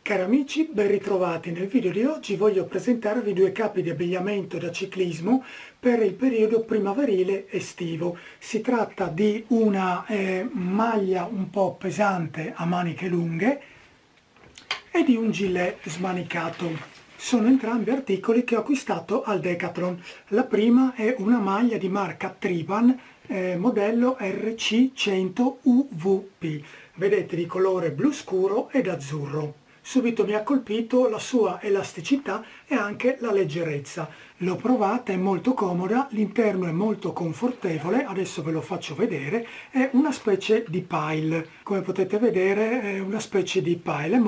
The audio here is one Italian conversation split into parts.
Cari amici, ben ritrovati. Nel video di oggi voglio presentarvi due capi di abbigliamento da ciclismo per il periodo primaverile estivo. Si tratta di una maglia un po' pesante a maniche lunghe e di un gilet smanicato. Sono entrambi articoli che ho acquistato al Decathlon. La prima è una maglia di marca Triban, modello RC100 UVP. Vedete, di colore blu scuro ed azzurro. Subito mi ha colpito la sua elasticità e anche la leggerezza. L'ho provata, è molto comoda, l'interno è molto confortevole, adesso ve lo faccio vedere, è una specie di pile. Come potete vedere è una specie di pile,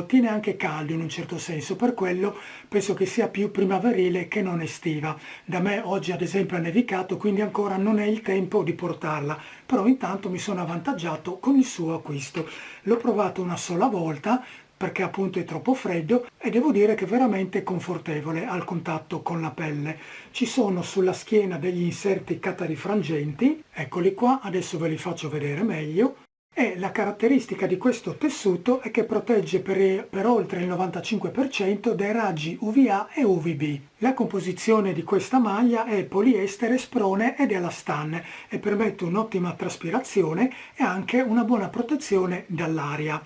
tiene anche caldo in un certo senso, per quello penso che sia più primaverile che non estiva. Da me oggi ad esempio ha nevicato, quindi ancora non è il tempo di portarla, però intanto mi sono avvantaggiato con il suo acquisto. L'ho provato una sola volta, perché appunto è troppo freddo, e devo dire che è veramente confortevole al contatto con la pelle. Ci sono sulla schiena degli inserti catarifrangenti, eccoli qua, adesso ve li faccio vedere meglio, e la caratteristica di questo tessuto è che protegge per oltre il 95% dai raggi UVA e UVB. La composizione di questa maglia è poliestere, sprone ed elastan e permette un'ottima traspirazione e anche una buona protezione dall'aria.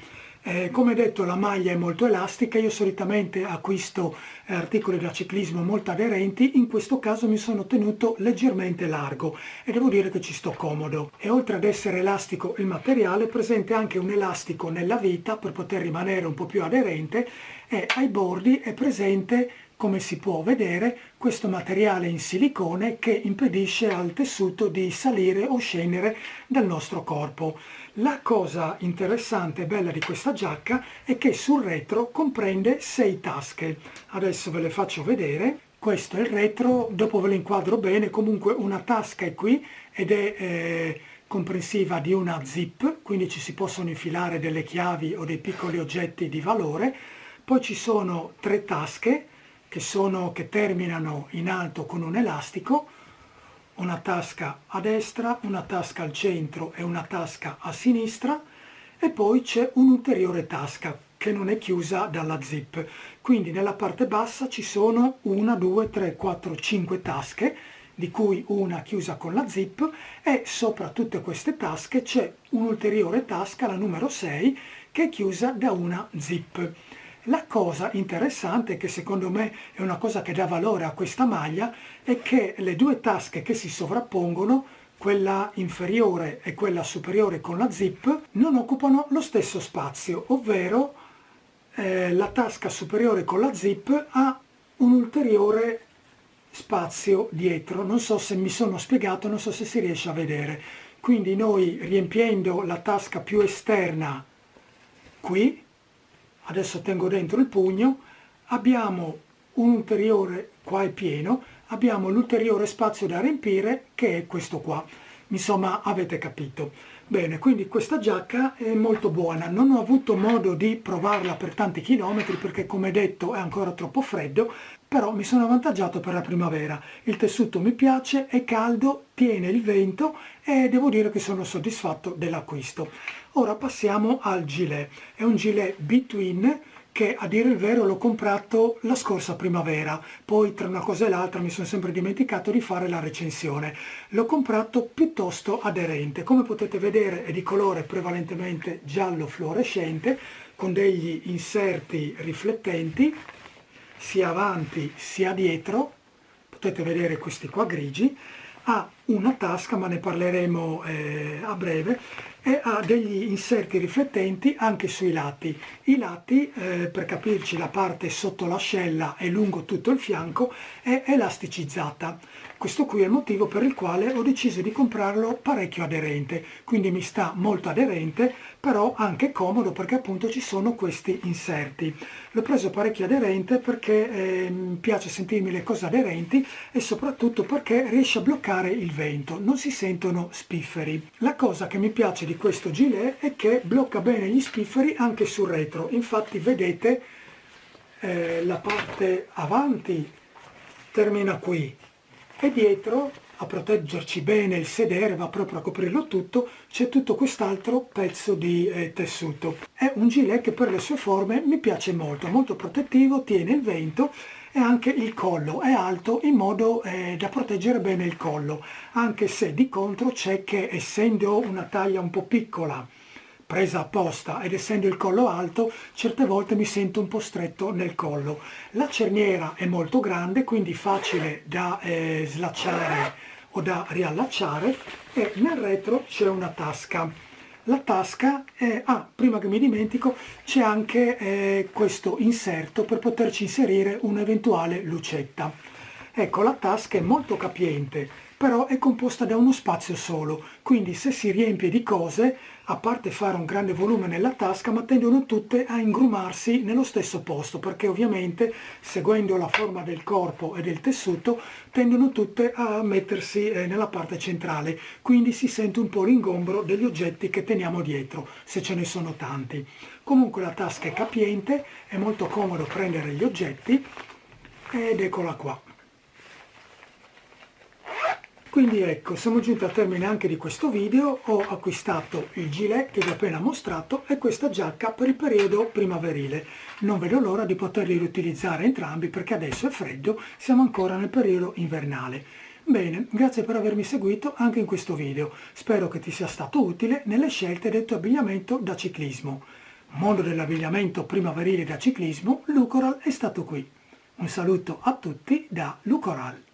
Come detto, la maglia è molto elastica, io solitamente acquisto articoli da ciclismo molto aderenti, in questo caso mi sono tenuto leggermente largo e devo dire che ci sto comodo. E oltre ad essere elastico il materiale, è presente anche un elastico nella vita per poter rimanere un po' più aderente, e ai bordi è presente, come si può vedere, questo materiale in silicone che impedisce al tessuto di salire o scendere dal nostro corpo. La cosa interessante e bella di questa giacca è che sul retro comprende 6 tasche. Adesso ve le faccio vedere. Questo è il retro, dopo ve lo inquadro bene. Comunque una tasca è qui ed è comprensiva di una zip, quindi ci si possono infilare delle chiavi o dei piccoli oggetti di valore. Poi ci sono 3 tasche che terminano in alto con un elastico, una tasca a destra, una tasca al centro e una tasca a sinistra, e poi c'è un'ulteriore tasca che non è chiusa dalla zip. Quindi nella parte bassa ci sono 1, 2, 3, 4, 5 tasche, di cui una chiusa con la zip, e sopra tutte queste tasche c'è un'ulteriore tasca, la numero 6, che è chiusa da una zip. La cosa interessante, che secondo me è una cosa che dà valore a questa maglia, è che le due tasche che si sovrappongono, quella inferiore e quella superiore con la zip, non occupano lo stesso spazio, ovvero la tasca superiore con la zip ha un ulteriore spazio dietro. Non so se mi sono spiegato, non so se si riesce a vedere. Quindi noi, riempiendo la tasca più esterna qui, adesso tengo dentro il pugno, abbiamo un ulteriore, qua è pieno, abbiamo l'ulteriore spazio da riempire, che è questo qua. Insomma, avete capito. Bene, quindi questa giacca è molto buona. Non ho avuto modo di provarla per tanti chilometri perché, come detto, è ancora troppo freddo, però mi sono avvantaggiato per la primavera. Il tessuto mi piace, è caldo, tiene il vento e devo dire che sono soddisfatto dell'acquisto. Ora passiamo al gilet. È un gilet Between che, a dire il vero, l'ho comprato la scorsa primavera. Poi tra una cosa e l'altra mi sono sempre dimenticato di fare la recensione. L'ho comprato piuttosto aderente. Come potete vedere è di colore prevalentemente giallo fluorescente, con degli inserti riflettenti sia avanti sia dietro. Potete vedere questi qua grigi. Ha una tasca, ma ne parleremo a breve, e ha degli inserti riflettenti anche sui lati. I lati, per capirci, la parte sotto l'ascella e lungo tutto il fianco è elasticizzata. Questo qui è il motivo per il quale ho deciso di comprarlo parecchio aderente, quindi mi sta molto aderente, però anche comodo perché appunto ci sono questi inserti. L'ho preso parecchio aderente perché mi piace sentirmi le cose aderenti e soprattutto perché riesce a bloccare il vento, non si sentono spifferi. La cosa che mi piace di questo gilet è che blocca bene gli spifferi anche sul retro. Infatti vedete, la parte avanti termina qui e dietro a proteggerci bene il sedere, va proprio a coprirlo tutto, c'è tutto quest'altro pezzo di tessuto. È un gilet che per le sue forme mi piace molto, molto protettivo, tiene il vento e anche il collo è alto in modo da proteggere bene il collo, anche se di contro c'è che essendo una taglia un po' piccola, presa apposta ed essendo il collo alto, certe volte mi sento un po' stretto nel collo. La cerniera è molto grande, quindi facile da slacciare o da riallacciare, e nel retro c'è una tasca. La tasca è, prima che mi dimentico, c'è anche questo inserto per poterci inserire un'eventuale lucetta. Ecco, la tasca è molto capiente, però è composta da uno spazio solo, quindi se si riempie di cose, a parte fare un grande volume nella tasca, ma tendono tutte a ingrumarsi nello stesso posto, perché ovviamente, seguendo la forma del corpo e del tessuto, tendono tutte a mettersi nella parte centrale, quindi si sente un po' l'ingombro degli oggetti che teniamo dietro, se ce ne sono tanti. Comunque la tasca è capiente, è molto comodo prendere gli oggetti, ed eccola qua. Quindi ecco, siamo giunti al termine anche di questo video. Ho acquistato il gilet che vi ho appena mostrato e questa giacca per il periodo primaverile. Non vedo l'ora di poterli riutilizzare entrambi perché adesso è freddo, siamo ancora nel periodo invernale. Bene, grazie per avermi seguito anche in questo video. Spero che ti sia stato utile nelle scelte del tuo abbigliamento da ciclismo. Mondo dell'abbigliamento primaverile da ciclismo, Lucoral è stato qui. Un saluto a tutti da Lucoral.